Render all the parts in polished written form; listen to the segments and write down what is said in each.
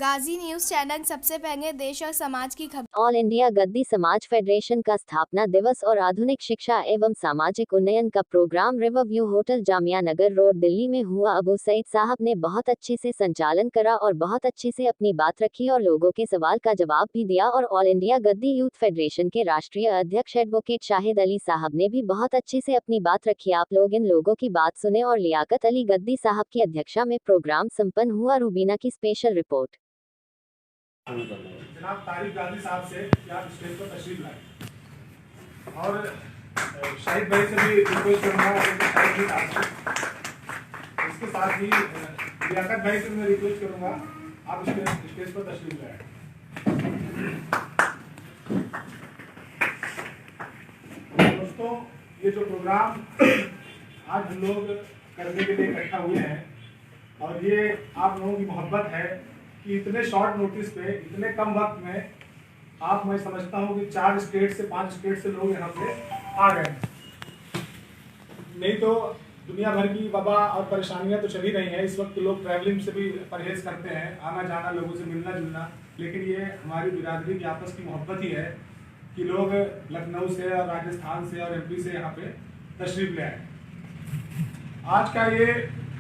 गाजी news channel सबसे पहले देश और समाज की खबर। ऑल इंडिया गद्दी समाज फेडरेशन का स्थापना दिवस और आधुनिक शिक्षा एवं सामाजिक उन्नयन का programme Riverview hotel Jamia Nagar road Delhi में हुआ। अबू सईद साहब ने बहुत अच्छे से संचालन करा और बहुत अच्छे से अपनी बात रखी और लोगों के सवाल का जवाब भी दिया। और ऑल इंडिया गद्दी यूथ फेडरेशन के राष्ट्रीय अध्यक्ष एडवोकेट शाहिद अली साहब ने भी बहुत अच्छे से अपनी बात रखी। आप लोग इन लोगों की बात सुने और लियाकत अली गद्दी साहब की अध्यक्षता में प्रोग्राम संपन्न हुआ। रूबीना की स्पेशल रिपोर्ट। जनाब तारिक गाजी साहब से आप स्टेज पर तशरीफ लाएं और शाहिद भाई से भी रिक्वेस्ट करूंगा इसके साथ ही लियाकत भाई से मैं रिक्वेस्ट करूंगा आप स्टेज पर तशरीफ लाएं। दोस्तों, ये जो प्रोग्राम आज हम लोग करने के लिए इकट्ठा हुए हैं और ये आप लोगों की मोहब्बत है कि इतने शॉर्ट नोटिस पे इतने कम वक्त में आप, मैं समझता हूँ कि 4 स्टेट से 5 स्टेट से लोग यहाँ पे आ गए। नहीं तो दुनिया भर की वबा और परेशानियां तो चली रही हैं। इस वक्त लोग ट्रैवलिंग से भी परहेज करते हैं, आना जाना, लोगों से मिलना जुलना, लेकिन ये हमारी बिरादरी की आपस की मोहब्बत ही है कि लोग लखनऊ से और राजस्थान से और एमपी से यहाँ पे तशरीफ ले आए। आज का ये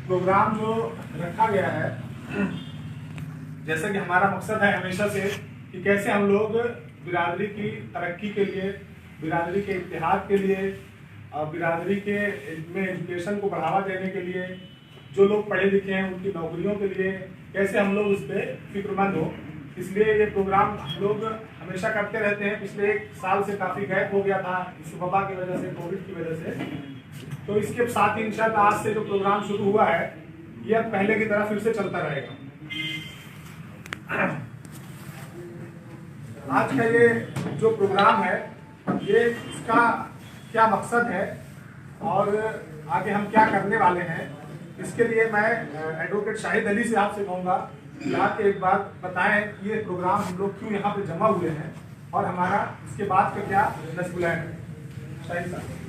प्रोग्राम जो रखा गया है, जैसा कि हमारा मकसद है हमेशा से कि कैसे हम लोग बिरादरी की तरक्की के लिए, बिरादरी के इत्तेहाद के लिए और बिरादरी के में एजुकेशन को बढ़ावा देने के लिए, जो लोग पढ़े लिखे हैं उनकी नौकरियों के लिए कैसे हम लोग उस पर फिक्रमंद हो। इसलिए ये प्रोग्राम हम लोग हमेशा करते रहते हैं। पिछले 1 साल से काफ़ी गैप हो गया था इस वबा की वजह से, कोविड की वजह से। तो इसके साथ ही इंशाअल्लाह आज से जो प्रोग्राम शुरू हुआ है ये अब पहले की तरह फिर से चलता रहेगा। आज का ये जो प्रोग्राम है, ये इसका क्या मकसद है और आगे हम क्या करने वाले हैं, इसके लिए मैं एडवोकेट शाहिद अली से आपसे कहूँगा कि आप एक बात बताएं कि ये प्रोग्राम हम लोग क्यों यहाँ पे जमा हुए हैं और हमारा इसके बाद का क्या नस्बुलैन है। शाहिद साहब।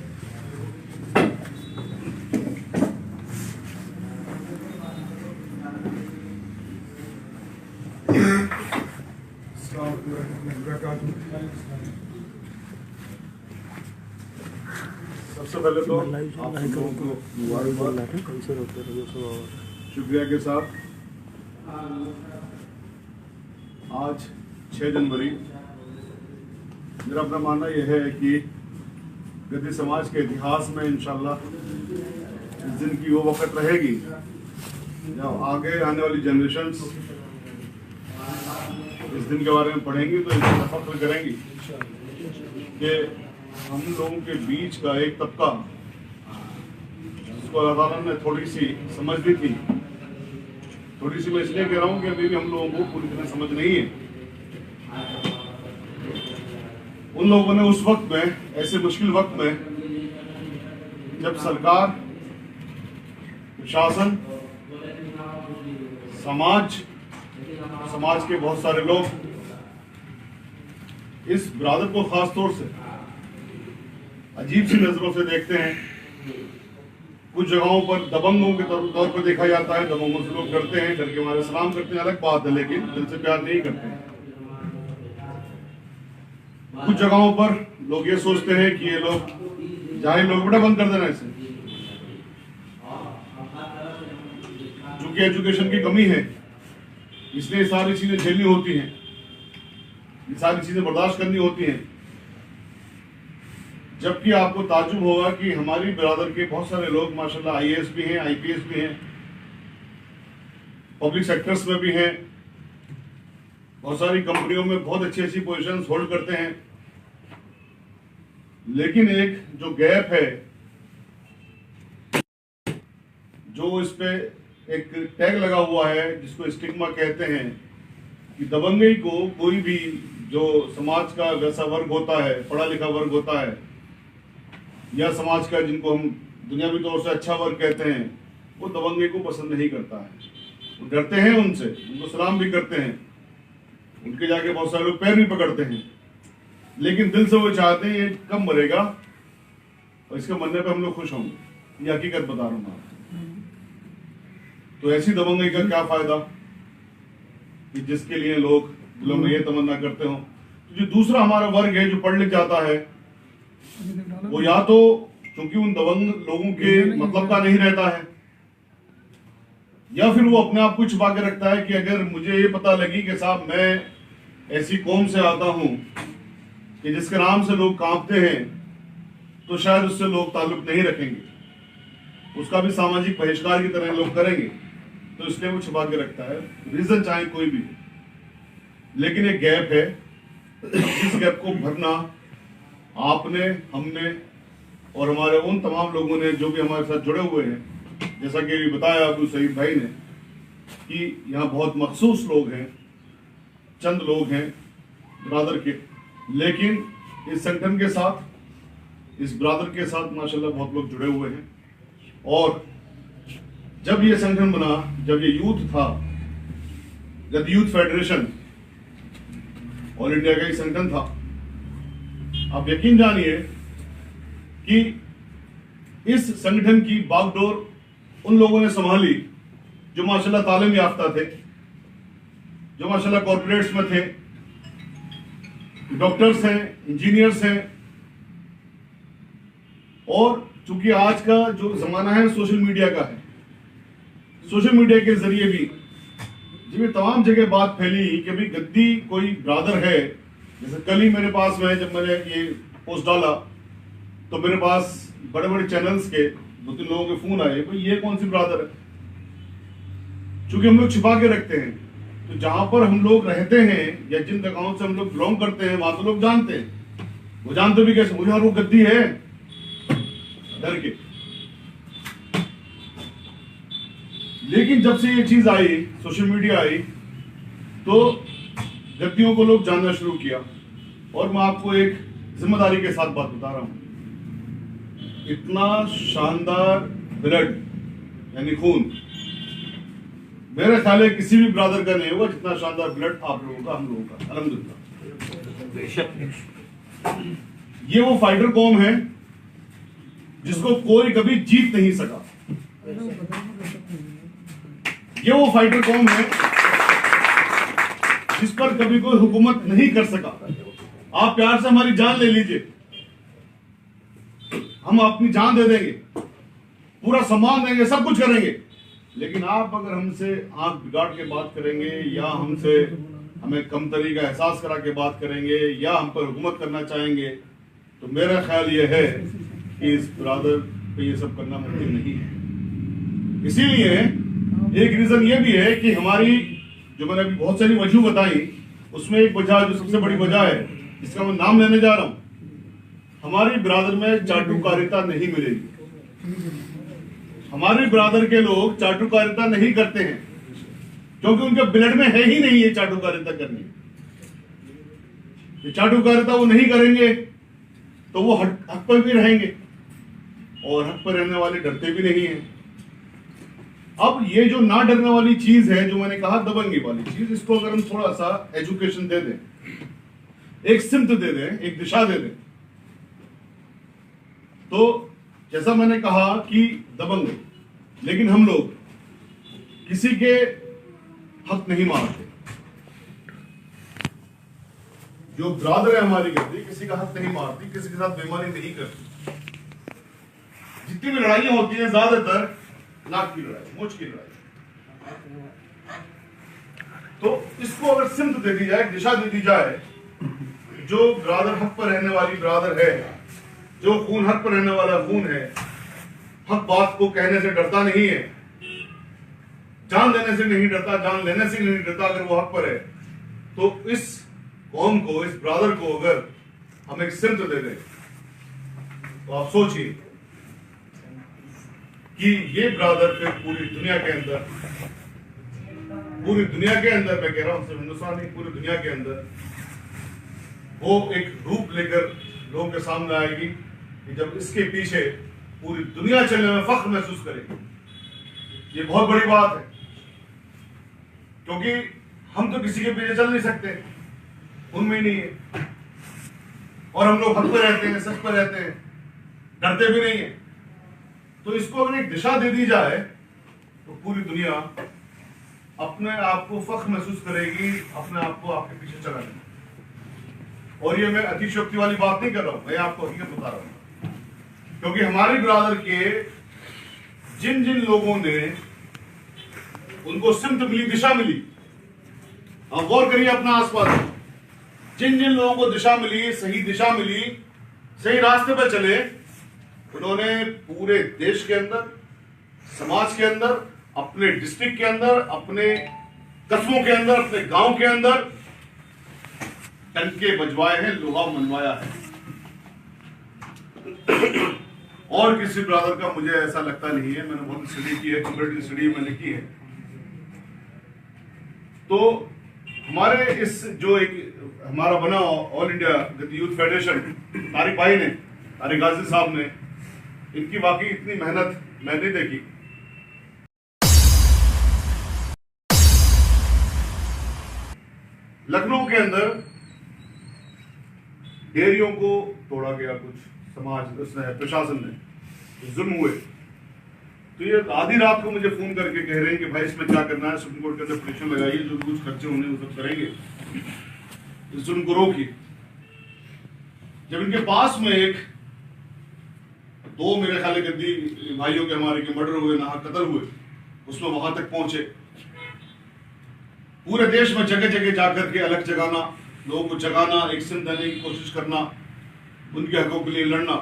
सबसे पहले तो आप लोगों को मुबारकबाद, शुक्रिया के साथ आज 6 जनवरी मेरा अपना मानना यह है कि गद्दी समाज के इतिहास में इंशाल्लाह इस दिन की वो वक्त रहेगी जब आगे आने वाली जनरेशन्स इस दिन के बारे में पढ़ेंगी तो इसका फख्र करेंगी कि हम लोगों के बीच का एक तबका जिसको अल्लाह ताला ने थोड़ी सी समझ दी थी, थोड़ी सी मैं इसलिए कह रहा हूँ कि अभी भी हम लोगों को पूरी तरह समझ नहीं है। उन लोगों ने उस वक्त में, ऐसे मुश्किल वक्त में जब सरकार, प्रशासन, समाज के बहुत सारे लोग इस बिरादर को खास तौर से अजीब सी नजरों से देखते हैं। कुछ जगहों पर दबंगों के तौर पर देखा जाता है, दबंगों से लोग डरते हैं, डर के हमारे सलाम करते हैं, अलग बात है, लेकिन दिल से प्यार नहीं करते हैं। कुछ जगहों पर लोग ये सोचते हैं कि ये लोग जाहिल लोग, बेटा बंद कर देना इसे, चूंकि एजुकेशन की कमी है इसलिए सारी चीजें झेलनी होती हैं, ये सारी चीजें बर्दाश्त करनी होती हैं। जबकि आपको ताज्जुब होगा कि हमारी बिरादर के बहुत सारे लोग माशाल्लाह आईएएस भी हैं, आईपीएस भी हैं, पब्लिक सेक्टर्स में भी हैं, बहुत सारी कंपनियों में बहुत अच्छी अच्छी पोजीशंस होल्ड करते हैं। लेकिन एक जो गैप है, जो इस पे एक टैग लगा हुआ है जिसको स्टिग्मा कहते हैं कि दबंगई को कोई भी जो समाज का वैसा वर्ग होता है, पढ़ा लिखा वर्ग होता है, या समाज का जिनको हम दुनियावी तौर से अच्छा वर्ग कहते हैं, वो दबंगई को पसंद नहीं करता है। वो डरते हैं उनसे, उनको सलाम भी करते हैं, उनके जाके बहुत सारे लोग पैर भी पकड़ते हैं, लेकिन दिल से वो चाहते हैं ये कब मरेगा और इसके मरने पर हम लोग खुश होंगे। ये हकीकत बता रहा हूँ। तो ऐसी दबंगई का क्या फायदा कि जिसके लिए लोग दिलों में ये तमन्ना करते हो। तो जो दूसरा हमारा वर्ग है जो पढ़ लिख जाता है, वो या तो क्योंकि उन दबंग लोगों के मतलब का नहीं रहता है, या फिर वो अपने आप को छुपा के रखता है कि अगर मुझे ये पता लगी कि साहब मैं ऐसी कौम से आता हूं कि जिसके नाम से लोग कांपते हैं, तो शायद उससे लोग ताल्लुक नहीं रखेंगे, उसका भी सामाजिक बहिष्कार की तरह लोग करेंगे, तो इसलिए वो छुपा के रखता है, रीजन चाहे कोई भी। लेकिन एक गैप है, इस गैप को भरना आपने, हमने और हमारे उन तमाम लोगों ने जो भी हमारे साथ जुड़े हुए हैं, जैसा कि अभी बताया अबू सईद भाई ने कि यहाँ बहुत मखसूस लोग हैं, चंद लोग हैं ब्रादर के, लेकिन इस संगठन के साथ, इस ब्रादर के साथ माशाल्लाह बहुत लोग जुड़े हुए हैं। और जब ये संगठन बना, जब ये यूथ था, जब यूथ फेडरेशन ऑल इंडिया का ही संगठन था, आप यकीन जानिए कि इस संगठन की बागडोर उन लोगों ने संभाली जो माशाल्लाह तालीम याफ्ता थे, जो माशाल्लाह कॉर्पोरेट्स में थे, डॉक्टर्स हैं, इंजीनियर्स हैं। और चूंकि आज का जो जमाना है सोशल मीडिया का है, सोशल मीडिया के जरिए भी जिसमें तमाम जगह बात फैली कि भाई गद्दी कोई ब्रादर है। जैसे कल ही मेरे पास में जब मैंने ये पोस्ट डाला तो मेरे पास बड़े बड़े चैनल्स के 2-3 लोगों के फोन आए, भाई ये कौन सी ब्रादर है। चूंकि हम लोग छिपा के रखते हैं, तो जहां पर हम लोग रहते हैं या जिन जगहों से हम लोग बिलोंग करते हैं वहां तो लोग जानते हैं। वो जानते भी कैसे, मुझे यार वो गद्दी है, डर के। लेकिन जब से ये चीज आई, सोशल मीडिया आई, तो गद्दियों को लोग जानना शुरू किया। और मैं आपको एक जिम्मेदारी के साथ बात बता रहा हूं, इतना शानदार ब्लड यानी खून मेरे ख्याल है किसी भी ब्रादर का नहीं होगा जितना शानदार ब्लड आप लोगों का, हम लोगों का, अल्हम्दुलिल्लाह। ये वो फाइटर कौम है जिसको कोई कभी जीत नहीं सका। ये वो फाइटर कौम है जिस पर कभी कोई हुकूमत नहीं कर सका। आप प्यार से हमारी जान ले लीजिए, हम अपनी जान दे देंगे, पूरा सम्मान देंगे, सब कुछ करेंगे, लेकिन आप अगर हमसे आंख बिगाड़ के बात करेंगे या हमसे हमें कमतरी का एहसास करा के बात करेंगे या हम पर हुकूमत करना चाहेंगे, तो मेरा ख्याल यह है कि इस ब्रादर पे ये सब करना मुमकिन नहीं है। इसीलिए एक रीजन ये भी है कि हमारी, जो मैंने अभी बहुत सारी वजह बताई, उसमें एक वजह जो सबसे बड़ी वजह है, जिसका मैं नाम लेने जा रहा हूं, हमारी ब्रादर में चाटुकारिता नहीं मिलेगी। हमारे ब्रादर के लोग चाटुकारिता नहीं करते हैं क्योंकि उनके ब्लड में है ही नहीं ये चाटुकारिता करनी। ये चाटुकारिता वो नहीं करेंगे तो वो हक पर भी रहेंगे, और हक पर रहने वाले डरते भी नहीं है। अब ये जो ना डरने वाली चीज है, जो मैंने कहा दबंगी वाली चीज, इसको अगर हम थोड़ा सा एजुकेशन दे दें, एक सिमत दे दें, एक दिशा दे दें, तो जैसा मैंने कहा कि दबंग, लेकिन हम लोग किसी के हक नहीं मारते। जो ब्रादर है हमारी गद्दी किसी का हक नहीं मारती, किसी के साथ बेईमानी नहीं करती। जितनी भी लड़ाइयां होती हैं ज्यादातर नाक की लड़ाई, मुझ की लड़ाई। तो इसको अगर सिमत दे दी जाए, दिशा दे दी जाए, जो ब्रादर हक पर रहने वाली ब्रादर है, जो खून हक पर रहने वाला खून है, हक बात को कहने से डरता नहीं है, जान देने से नहीं डरता, जान लेने से नहीं डरता, अगर वो हक पर है, तो इस कौम को, इस ब्रादर को अगर हम एक सिमत दे दें, तो आप सोचिए कि ये ब्रादर फिर पूरी दुनिया के अंदर, मैं कह रहा हूं सिर्फ हिंदुस्तान नहीं, पूरी दुनिया के अंदर वो एक रूप लेकर लोगों के सामने आएगी कि जब इसके पीछे पूरी दुनिया चलने में फख्र महसूस करेगी। ये बहुत बड़ी बात है, क्योंकि हम तो किसी के पीछे चल नहीं सकते, उनमें नहीं है, और हम लोग हक पर रहते हैं, सच पर रहते हैं, डरते भी नहीं है। तो इसको अगर एक दिशा दे दी जाए तो पूरी दुनिया अपने आप को फख्र महसूस करेगी अपने आप को आपके पीछे चलाने में। और ये मैं अतिशयोक्ति वाली बात नहीं कर रहा हूं, मैं आपको हकीकत बता रहा हूं, क्योंकि हमारे बिरादर के जिन जिन लोगों ने उनको सिमत मिली, दिशा मिली, आप गौर करिए अपना आसपास, जिन जिन लोगों को दिशा मिली, सही दिशा मिली, सही रास्ते पर चले, उन्होंने पूरे देश के अंदर, समाज के अंदर, अपने डिस्ट्रिक्ट के अंदर, अपने कस्बों के अंदर, अपने गांव के अंदर टंके बजवाए हैं, लोहा मनवाया है। और किसी ब्रादर का मुझे ऐसा लगता नहीं है। मैंने बहुत स्टडी की है, कंपैरेटिव स्टडी मैंने की है। तो हमारे इस जो एक हमारा बना ऑल इंडिया गद्दी यूथ फेडरेशन, तारिक भाई ने, तारिक गाजी साहब ने, इनकी वाकई इतनी मेहनत मैं नहीं देखी। लखनऊ के अंदर डेयरियों को तोड़ा गया, कुछ समाज उसने, प्रशासन ने, जुल्म हुए। तो ये आधी रात को मुझे फोन करके कह रहे हैं कि भाई इसमें क्या करना है, सुप्रीम कोर्ट के अंदर पिटीशन लगाइए, जो कुछ खर्चे होंगे वो सब करेंगे, इस जुल्म को रोकिए। जब इनके पास में एक दो मेरे ख्याल गद्दी भाइयों के हमारे के मर्डर हुए, नाहक कत्ल हुए, उसमें वहां तक पहुंचे, पूरे देश में जगह जगह जाकर के अलग जगाना, लोगों को जगाना, एक सिम देने की कोशिश करना, उनके हकों के लिए लड़ना।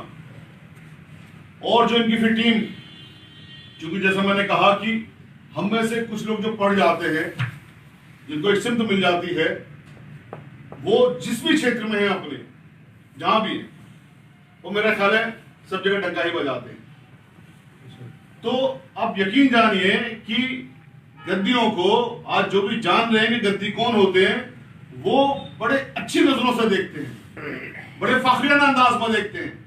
और जो इनकी फिर टीम, चूंकि जैसा मैंने कहा कि हम में से कुछ लोग जो पढ़ जाते हैं, जिनको एक सिमत मिल जाती है, वो जिस भी क्षेत्र में है, अपने जहां भी है, वो मेरा ख्याल है सब जगह डंका ही बजाते हैं। तो आप यकीन जानिए कि गद्दियों को आज जो भी जान रहे हैं कि गद्दी कौन होते हैं, वो बड़े अच्छी नजरों से देखते हैं, बड़े फखरियाना अंदाज में देखते हैं।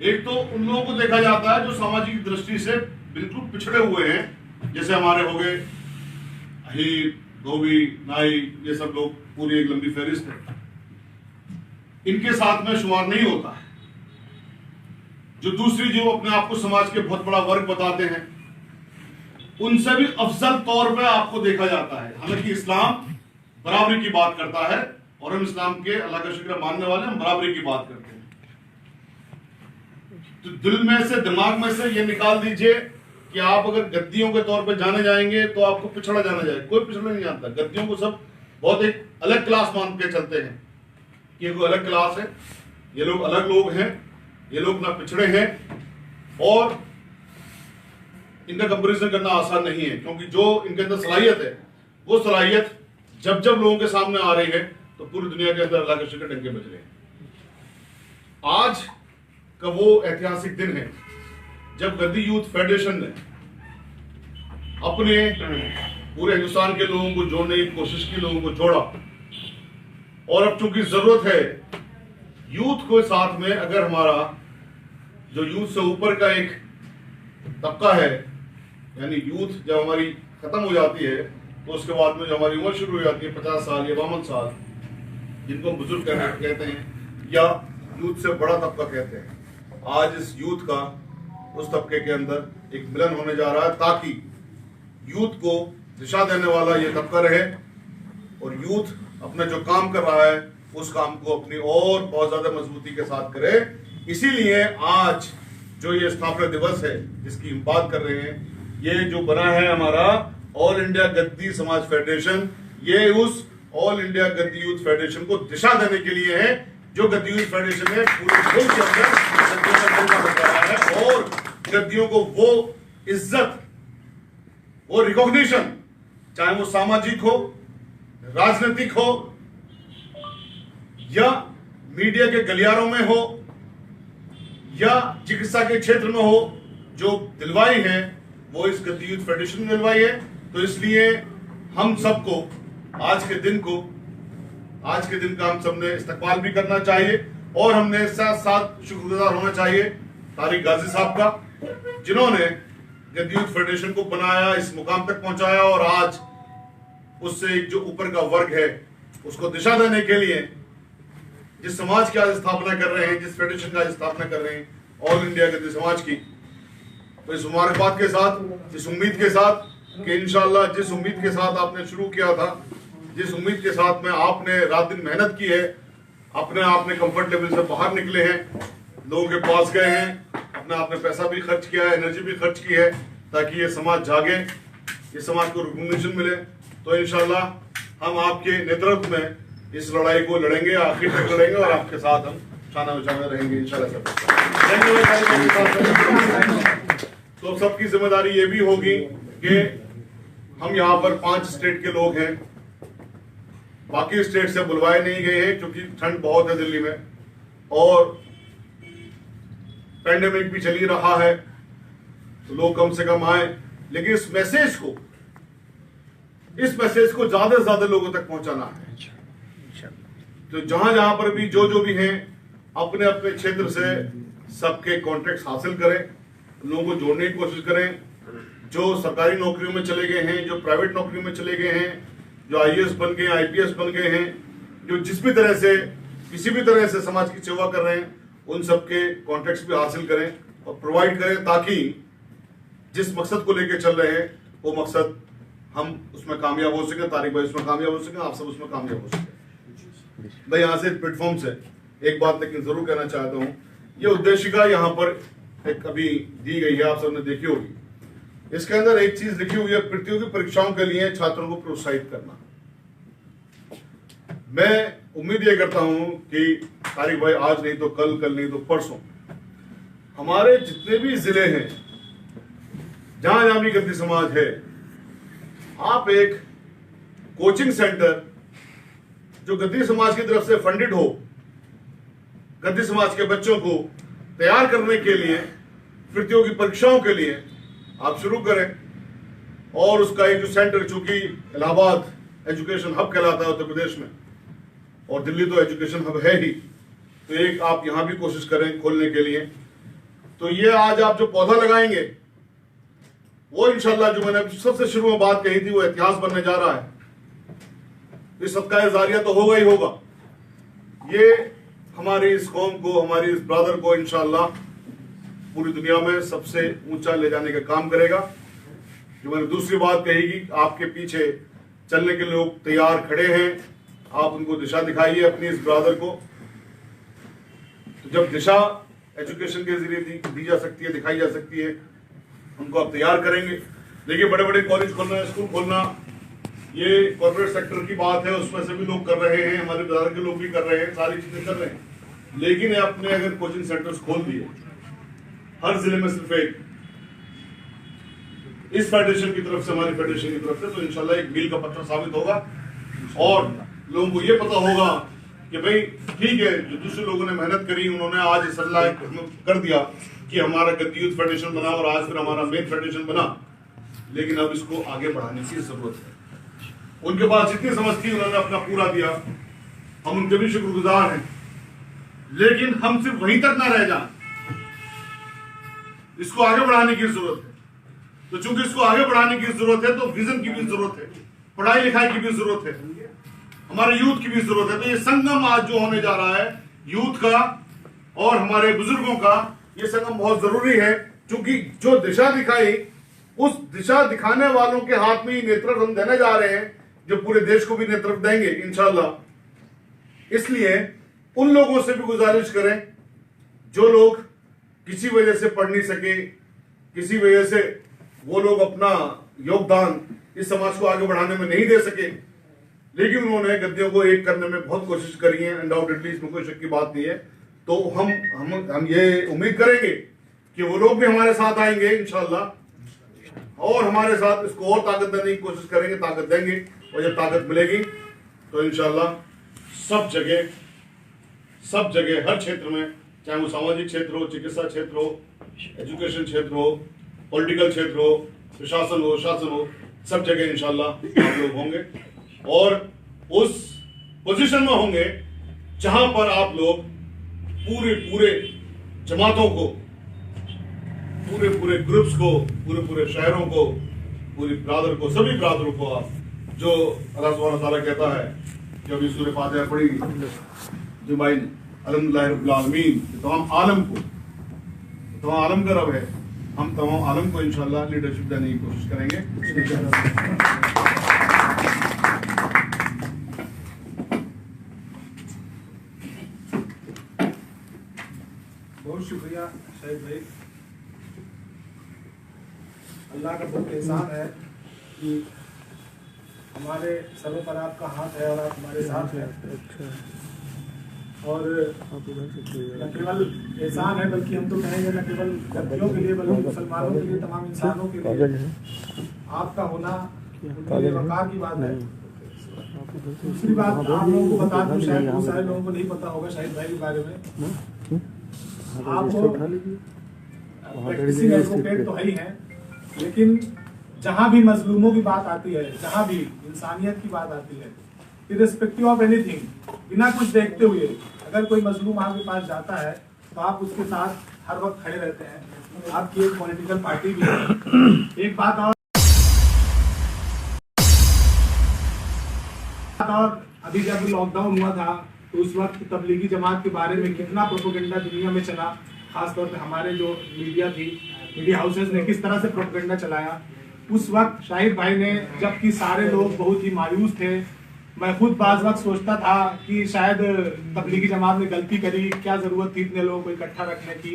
एक तो उन लोगों को देखा जाता है जो सामाजिक दृष्टि से बिल्कुल पिछड़े हुए हैं, जैसे हमारे हो गए अहीर, धोबी, नाई, ये सब लोग, पूरी एक लंबी फहरिस्त है, इनके साथ में शुमार नहीं होता है। जो दूसरी जो अपने आप को समाज के बहुत बड़ा वर्ग बताते हैं, उनसे भी अफजल तौर पे आपको देखा जाता है। हालांकि इस्लाम बराबरी की बात करता है और हम इस्लाम के अल्लाह का शुक्र मानने वाले, हम बराबरी की बात करते हैं। तो दिल में से, दिमाग में से ये निकाल दीजिए कि आप अगर गद्दियों के तौर पे जाने जाएंगे तो आपको पिछड़ा जाना जाएगा। कोई पिछड़ा नहीं जानता। गद्दियों को सब बहुत एक अलग क्लास मान के चलते हैं, ये कोई अलग क्लास है, ये लोग अलग लोग हैं, ये लोग ना पिछड़े हैं, और इनका कंपैरिजन करना आसान नहीं है, क्योंकि जो इनके अंदर सलाहियत है, वो सलाहियत जब जब लोगों के सामने आ रही है तो पूरी दुनिया के अंदर अल्लाह के शुक्र डंके बज रहे हैं। आज का वो ऐतिहासिक दिन है जब गद्दी यूथ फेडरेशन ने अपने पूरे हिंदुस्तान के लोगों को जोड़ने की कोशिश की, लोगों को जोड़ा। और अब चूंकि जरूरत है यूथ को साथ में, अगर हमारा जो यूथ से ऊपर का एक तबका है, यानी यूथ जब हमारी खत्म हो जाती है तो उसके बाद में जो हमारी उम्र शुरू हो जाती है 50 साल या 52 साल, जिनको बुजुर्ग कहते हैं या यूथ से बड़ा तबका कहते हैं, आज इस यूथ का उस तबके के अंदर एक मिलन होने जा रहा है, ताकि यूथ को दिशा देने वाला ये तबका रहे और यूथ अपना जो काम कर रहा है उस काम को अपनी और बहुत ज्यादा मजबूती के साथ करे। इसीलिए आज जो ये स्थापना दिवस है जिसकी हम बात कर रहे हैं, ये जो बना है हमारा ऑल इंडिया गद्दी समाज फेडरेशन, ये उस ऑल इंडिया गद्दी यूथ फेडरेशन को दिशा देने के लिए है, जो गद्दी यूथ फेडरेशन है पूरे मुल्क के अंदर गद्दियों का रहा है, और गद्दियों को वो इज्जत, वो रिकॉग्निशन, चाहे वो सामाजिक हो, राजनीतिक हो या मीडिया के गलियारों में हो या चिकित्सा के क्षेत्र में हो, जो दिलवाई है वो इस गद्दी यूथ फेडरेशन ने दिलवाई है। तो इसलिए हम सबको आज के दिन का हम सबने इस्तकबाल भी करना चाहिए और हमने साथ साथ शुक्रगुजार होना चाहिए तारिक गाजी साहब का, जिन्होंने गद्दी यूथ फेडरेशन को बनाया, इस मुकाम तक पहुंचाया और आज उससे एक जो ऊपर का वर्ग है उसको दिशा देने के लिए जिस समाज की आज स्थापना कर रहे हैं, जिस फेडरेशन का आज स्थापना कर रहे हैं ऑल इंडिया गद्दी समाज की, तो इस मुबारकबाद के साथ, इस उम्मीद के साथ कि इंशाल्लाह जिस उम्मीद के साथ आपने शुरू किया था, जिस उम्मीद के साथ में आपने रात दिन मेहनत की है, अपने आपने कंफर्ट लेवल से बाहर निकले हैं, लोगों के पास गए हैं, अपने आपने पैसा भी खर्च किया है, एनर्जी भी खर्च की है, ताकि ये समाज जागे, ये समाज को रिकॉग्निशन मिले। तो इंशाल्लाह हम आपके नेतृत्व में इस लड़ाई को लड़ेंगे, आखिर तक लड़ेंगे और आपके साथ हम शाना बचाना रहेंगे इंशाल्लाह। तो सबकी जिम्मेदारी ये भी होगी कि हम यहाँ पर 5 स्टेट के लोग हैं, बाकी स्टेट से बुलवाए नहीं गए हैं क्योंकि ठंड बहुत है दिल्ली में और पैंडेमिक भी चल ही रहा है, तो लोग कम से कम आए। लेकिन इस मैसेज को ज्यादा से ज्यादा लोगों तक पहुंचाना है। तो जहां जहां पर भी जो भी हैं, अपने अपने क्षेत्र से सबके कॉन्ट्रैक्ट्स हासिल करें, लोगों को जोड़ने की कोशिश करें। जो सरकारी नौकरियों में चले गए हैं, जो प्राइवेट नौकरियों में चले गए हैं, जो IAS बन गए, IPS बन गए हैं, जो जिस भी तरह से किसी भी तरह से समाज की सेवा कर रहे हैं, उन सबके कॉन्ट्रैक्ट्स भी हासिल करें और प्रोवाइड करें, ताकि जिस मकसद को लेकर चल रहे हैं वो मकसद हम उसमें कामयाब हो सके, तारिक भाई उसमें कामयाब हो सके, आप सब उसमें कामयाब हो सके। मैं यहाँ से प्लेटफॉर्म से एक बात लेकिन जरूर कहना चाहता हूँ, ये उद्देशिका यहाँ पर एक अभी दी गई है, आप सबने देखी होगी। इसके अंदर एक चीज लिखी हुई है, प्रतियोगी परीक्षाओं के लिए छात्रों को प्रोत्साहित करना। मैं उम्मीद ये करता हूं कि तारिक भाई आज नहीं तो कल, कल नहीं तो परसों, हमारे जितने भी जिले हैं जहां जहां भी गद्दी समाज है, आप एक कोचिंग सेंटर जो गद्दी समाज की तरफ से फंडेड हो, गद्दी समाज के बच्चों को तैयार करने के लिए प्रतियोगी परीक्षाओं के लिए आप शुरू करें। और उसका एक जो सेंटर, चूंकि इलाहाबाद एजुकेशन हब कहलाता है उत्तर प्रदेश में और दिल्ली तो एजुकेशन हब है ही, तो एक आप यहां भी कोशिश करें खोलने के लिए। तो ये आज आप जो पौधा लगाएंगे वो इंशाल्लाह, जो मैंने सबसे शुरू में बात कही थी, वो इतिहास बनने जा रहा है। इस सदका जारिया तो होगा ही होगा। ये हमारी इस कौम को, हमारी इस ब्रदर को इंशाल्लाह पूरी दुनिया में सबसे ऊंचा ले जाने का काम करेगा। जो मैंने दूसरी बात कही कि आपके पीछे चलने के लोग तैयार खड़े हैं, आप उनको दिशा दिखाइए अपनी इस ब्रदर को। तो जब दिशा एजुकेशन के जरिए दी जा सकती है, दिखाई जा सकती है, उनको आप तैयार करेंगे। देखिए, बड़े बड़े कॉलेज खोलना, स्कूल खोलना, ये कॉर्पोरेट सेक्टर की बात है, उसमें से भी लोग कर रहे हैं, हमारे ब्रदर के लोग भी कर रहे हैं, सारी चीजें कर रहे हैं। लेकिन आपने अगर कोचिंग सेंटर्स खोल दिए हर जिले में, सिर्फ एक इस फेडरेशन की तरफ से, हमारी फेडरेशन की तरफ से, तो इंशाल्लाह एक मील का पत्थर साबित होगा और लोगों को यह पता होगा कि भाई ठीक है, जो दूसरे लोगों ने मेहनत करी, उन्होंने आज इस्लाह कर दिया कि हमारा गद्दी यूथ फेडरेशन बना और आज फिर हमारा मेन फेडरेशन बना, लेकिन अब इसको आगे बढ़ाने की जरूरत है। उनके पास जितनी समझ थी उन्होंने अपना पूरा दिया, हम उनके भी शुक्रगुजार हैं, लेकिन हम सिर्फ वहीं तक ना रह जाए, इसको आगे बढ़ाने की जरूरत है। तो चूंकि इसको आगे बढ़ाने की जरूरत है, तो विजन की भी जरूरत है, पढ़ाई लिखाई की भी जरूरत है, हमारे यूथ की भी जरूरत है। तो ये संगम आज जो होने जा रहा है यूथ का और हमारे बुजुर्गों का, ये संगम बहुत जरूरी है, क्योंकि जो दिशा दिखाई, उस दिशा दिखाने वालों के हाथ में ही नेतृत्व हम देने जा रहे हैं, जो पूरे देश को भी नेतृत्व देंगे इंशाल्लाह। इसलिए उन लोगों से भी गुजारिश करें जो लोग किसी वजह से पढ़ नहीं सके, किसी वजह से वो लोग अपना योगदान इस समाज को आगे बढ़ाने में नहीं दे सके, लेकिन उन्होंने गद्दियों को एक करने में बहुत कोशिश करी है, अनडाउटेडली, इसमें कोई शक की बात नहीं है। तो हम ये उम्मीद करेंगे कि वो लोग भी हमारे साथ आएंगे इंशाल्लाह और हमारे साथ इसको और ताकत देने की कोशिश करेंगे, ताकत देंगे। और जब ताकत मिलेगी तो इंशाल्लाह सब जगह हर क्षेत्र में, चाहे वो सामाजिक क्षेत्र हो, चिकित्सा क्षेत्र हो, एजुकेशन क्षेत्र हो, पॉलिटिकल क्षेत्र हो, प्रशासन हो, शासन हो, सब जगह इंशाल्लाह आप लोग होंगे और उस पोजीशन में होंगे जहां पर आप लोग पूरे जमातों को, पूरे ग्रुप्स को, पूरे शहरों को, पूरी ब्रादर को, सभी ब्रादरों को, आप जो अल्लाह सुब्हानहू व तआला कहता है कि अभी सूरह फातिहा पढ़ी जुमाइन अल्हम्दुलिल्लाहि रब्बिल आलमीन, तमाम आलम को, तमाम आलम का रब है, हम तमाम आलम को इंशाल्लाह लीडरशिप देने की कोशिश करेंगे। बहुत शुक्रिया शाहिद भाई। अल्लाह का बहुत एहसान है कि हमारे सरों पर आपका हाथ है और आप हमारे साथ हैं। और न केवल एहसान है बल्कि हम तो कहेंगे न केवल गद्दियों के लिए बल्कि मुसलमानों के लिए, तमाम इंसानों के लिए आपका होना उनके लिए वक़ार की बात है। दूसरी बात आप लोगों को बता दूं, शायद बहुत सारे लोगों को नहीं पता होगा शाहिद भाई के बारे में। आप प्रैक्टिसिंग एडवोकेट तो है ही हैं, लेकिन जहाँ भी मजलूमों की बात आती है, जहाँ भी इंसानियत की बात आती है, इर्रेस्पेक्टिव ऑफ एनीथिंग, बिना कुछ देखते हुए अगर कोई मजलूम आपके पास जाता है तो आप उसके साथ हर वक्त खड़े रहते हैं। आपकी एक पॉलिटिकल पार्टी भी है। एक बात और अभी जब लॉकडाउन हुआ था तो उस वक्त तबलीगी जमात के बारे में कितना प्रोपेगेंडा दुनिया में चला, खासतौर पे हमारे जो मीडिया थी, मीडिया हाउसेस ने किस तरह से प्रोपेगेंडा चलाया। उस वक्त शाहिद भाई ने, जबकि सारे लोग बहुत ही मायूस थे, मैं खुद बाज़ वक्त सोचता था कि शायद तबलीगी जमात ने गलती करी, क्या ज़रूरत थी इतने लोगों को इकट्ठा रखने की।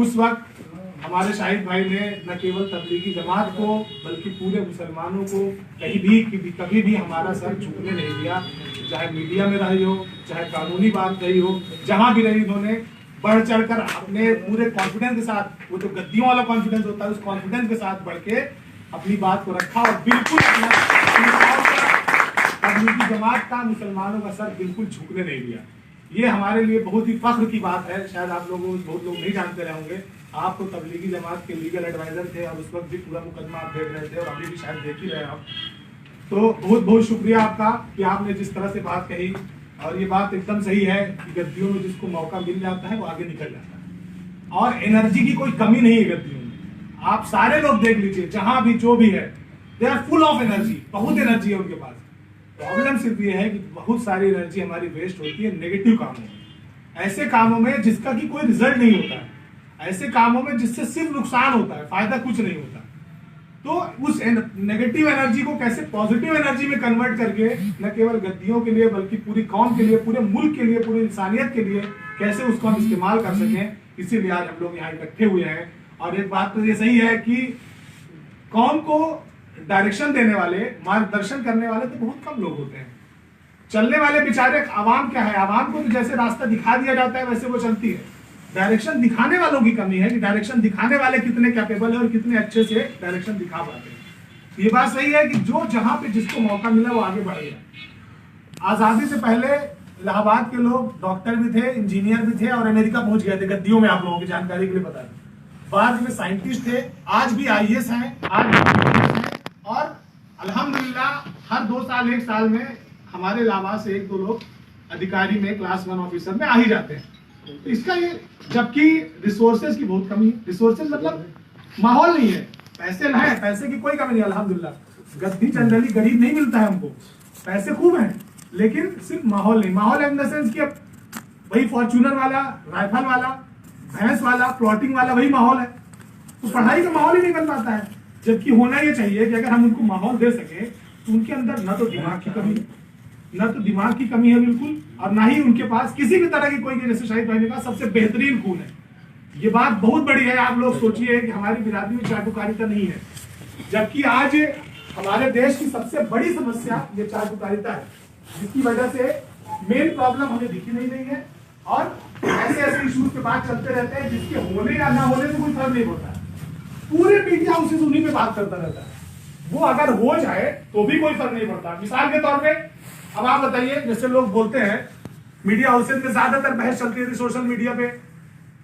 उस वक्त हमारे शाहिद भाई ने न केवल तबलीगी जमात को बल्कि पूरे मुसलमानों को कभी भी हमारा सर झुकने नहीं दिया। चाहे मीडिया में रही हो, चाहे कानूनी बात रही हो, जहाँ भी रही, उन्होंने बढ़ चढ़कर अपने पूरे कॉन्फिडेंस के साथ, वो जो गद्दियों वाला कॉन्फिडेंस होता है, उस कॉन्फिडेंस के साथ बढ़ के अपनी बात को रखा और बिल्कुल तबलीगी जमात का, मुसलमानों का सर बिल्कुल झुकने नहीं दिया। ये हमारे लिए बहुत ही फख्र की बात है। शायद आप लोगों बहुत लोग नहीं जानते रहे होंगे, आप तो तबलीगी जमात के लीगल एडवाइजर थे और उस वक्त भी पूरा मुकदमा आप देख रहे थे और अभी भी शायद देख ही रहे हैं आप। तो बहुत बहुत शुक्रिया आपका कि आपने जिस तरह से बात कही, और ये बात एकदम सही है कि गद्दियों में जिसको मौका मिल जाता है वो आगे निकल जाता है, और एनर्जी की कोई कमी नहीं है गद्दियों में। आप सारे लोग देख लीजिए, जहां भी जो भी है, they are full of energy, बहुत एनर्जी है उनके पास। प्रॉब्लम सिर्फ ये है कि बहुत सारी एनर्जी हमारी वेस्ट होती है नेगेटिव कामों में, ऐसे कामों में जिसका कि कोई रिजल्ट नहीं होता है, ऐसे कामों में जिससे सिर्फ नुकसान होता है, फायदा कुछ नहीं होता। तो उस नेगेटिव एनर्जी को कैसे पॉजिटिव एनर्जी में कन्वर्ट करके न केवल गद्दियों के लिए बल्कि पूरी कौम के लिए, पूरे मुल्क के लिए, पूरी इंसानियत के लिए कैसे उसको हम इस्तेमाल कर सकें, इसीलिए आज हम लोग यहाँ इकट्ठे हुए हैं। और एक बात तो ये सही है कि कौम को डायरेक्शन देने वाले, मार्गदर्शन करने वाले तो बहुत कम लोग होते हैं। चलने वाले बेचारे आवाम क्या है, आवाम को तो जैसे रास्ता दिखा दिया जाता है वैसे वो चलती है। डायरेक्शन दिखाने वालों की कमी है कि डायरेक्शन दिखाने वाले कितने कैपेबल है और कितने अच्छे से डायरेक्शन दिखा पाते हैं। ये बात सही है कि जो जहां पे जिसको मौका मिला वो आगे बढ़ गया। आजादी से पहले इलाहाबाद के लोग डॉक्टर भी थे, इंजीनियर भी थे और अमेरिका पहुंच गए थे गद्दियों में। आप लोगों की जानकारी के लिए बता दें, बाद में साइंटिस्ट थे, आज भी IAS हैं, आज भी और अल्हम्दुलिल्लाह हर 2 साल 1 साल में हमारे इलाहाबाद से 1-2 लोग अधिकारी में, क्लास 1 ऑफिसर में आ ही जाते हैं। तो इसका ये, जबकि रिसोर्सेज की बहुत कमी है, रिसोर्सेज मतलब माहौल नहीं है, पैसे है, पैसे की कोई कमी नहीं अल्हम्दुलिल्लाह। गद्दी जनरली गरीब नहीं मिलता है हमको, पैसे खूब हैं, लेकिन सिर्फ माहौल नहीं। माहौल इन द सेंस कि अब वही फॉर्च्यूनर वाला, राइफल वाला, भैंस वाला, प्लॉटिंग वाला वही माहौल है, तो पढ़ाई का माहौल ही नहीं बन पाता है। जबकि होना ये चाहिए कि अगर हम उनको माहौल दे सके तो उनके अंदर न तो दिमाग की कमी है, न तो दिमाग की कमी है बिल्कुल, और ना ही उनके पास किसी भी तरह की कोई, जैसे शाहिद भाई ने कहा, सबसे बेहतरीन खून है। ये बात बहुत बड़ी है। आप लोग सोचिए कि हमारी बिरादरी में चाटुकारिता नहीं है, जबकि आज हमारे देश की सबसे बड़ी समस्या ये चाटुकारिता है, जिसकी वजह से मेन प्रॉब्लम हमें दिखी नहीं रही है। और ऐसे ऐसे इश्यूज के बात चलते रहते हैं जिसके होने या ना होने से कोई फर्क नहीं पड़ता है। पूरे मीडिया हाउसेस उन्हीं पे बात करता रहता है, वो अगर हो जाए तो भी कोई फर्क नहीं पड़ता। मिसाल के तौर पे अब आप बताइए, जैसे लोग बोलते हैं मीडिया हाउसेस में ज्यादातर बहस चलती थी सोशल मीडिया पे,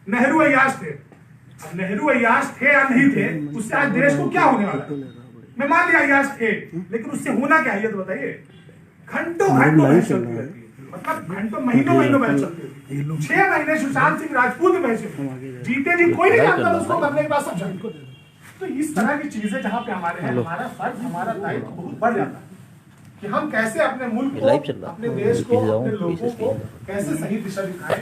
नेहरू अय्याश थे। अब नेहरू अय्याश थे या नहीं थे, उससे आज देश को क्या होने वाला है? मैं मान लिया अय्याश थे, लेकिन उससे होना क्या है ये तो बताइए। घंटों घंटों बहस चलती रहती है, मतलब घंटों महीनों महीनों बहस चलती रहती है। 6 महीने सुशांत सिंह राजपूत में बहस जीते जी कोई नहीं जानता, उसको करने के बाद सब जानते। तो इस तरह की चीजें जहाँ पे हमारे हैं, हमारा फर्ज, हमारा दायित्व बहुत बढ़ जाता है कि हम कैसे अपने मुल्क को, अपने देश को, अपने लोगों को कैसे सही दिशा दिखाएं।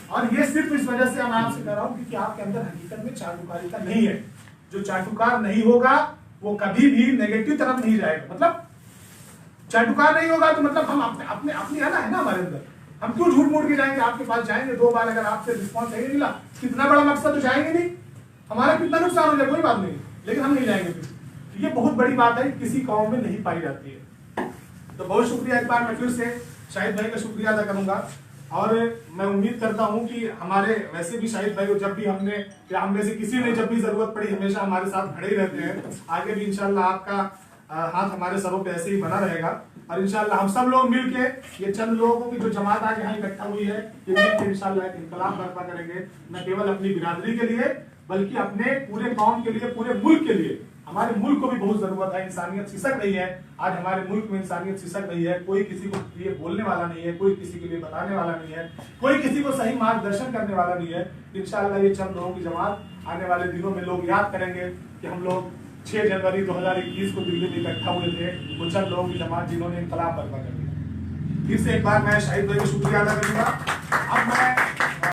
और ये सिर्फ इस वजह से मैं आपसे कह रहा हूँ क्योंकि आपके अंदर हकीकत में चाटुकारिता नहीं है। जो चाटुकार नहीं होगा वो कभी भी नेगेटिव तरफ नहीं जाएगा। मतलब चाटुकार नहीं होगा तो मतलब हम अपनी है ना हमारे अंदर, हम क्यों झूठ मूठ के जाएंगे? आपके पास जाएंगे 2 बार, अगर आपसे रिस्पॉन्स नहीं मिला, कितना बड़ा मकसद तो जाएंगे नहीं, हमारा कितना नुकसान हो जाए कोई बात नहीं, लेकिन हम नहीं जाएंगे फिर। ये बहुत बड़ी बात है, किसी कौम में नहीं पाई जाती है। तो बहुत शुक्रिया, एक बार मैं फिर से शाहिद भाई का शुक्रिया अदा करूंगा। और मैं उम्मीद करता हूं कि हमारे वैसे भी शाहिद भाई को जब भी हमने या हम में से किसी ने जब भी जरूरत पड़ी हमेशा हमारे साथ खड़े ही रहते हैं। आगे भी इंशाल्लाह आपका हाथ हमारे सरों पे ऐसे ही बना रहेगा और इंशाल्लाह हम सब लोग मिलके ये चंद लोगों की जो जमात आज यहाँ इकट्ठा हुई है ये मिलकर इंशाल्लाह एक इनकलाब बर्पा करेंगे, न केवल अपनी बिरादरी के लिए बल्कि अपने पूरे कौम के लिए, पूरे मुल्क के लिए। हमारे मुल्क को भी बहुत जरूरत है, इंसानियत सिसक रही है। आज हमारे मुल्क में इंसानियत सिसक रही है, कोई किसी को लिए बोलने वाला नहीं है, कोई किसी के लिए बताने वाला नहीं है, कोई किसी को सही मार्गदर्शन करने वाला नहीं है। इंशाल्लाह ये चंद लोगों की जमात आने वाले दिनों में लोग याद करेंगे कि हम लोग 6 जनवरी 2021 को दिल्ली में इकट्ठा हुए थे, वो चंद लोगों की जमात जिन्होंने इनकलाब बर्पा कर दिया। फिर से एक बार मैं शाहिद भाई का शुक्रिया अदा करूंगा। अब मैं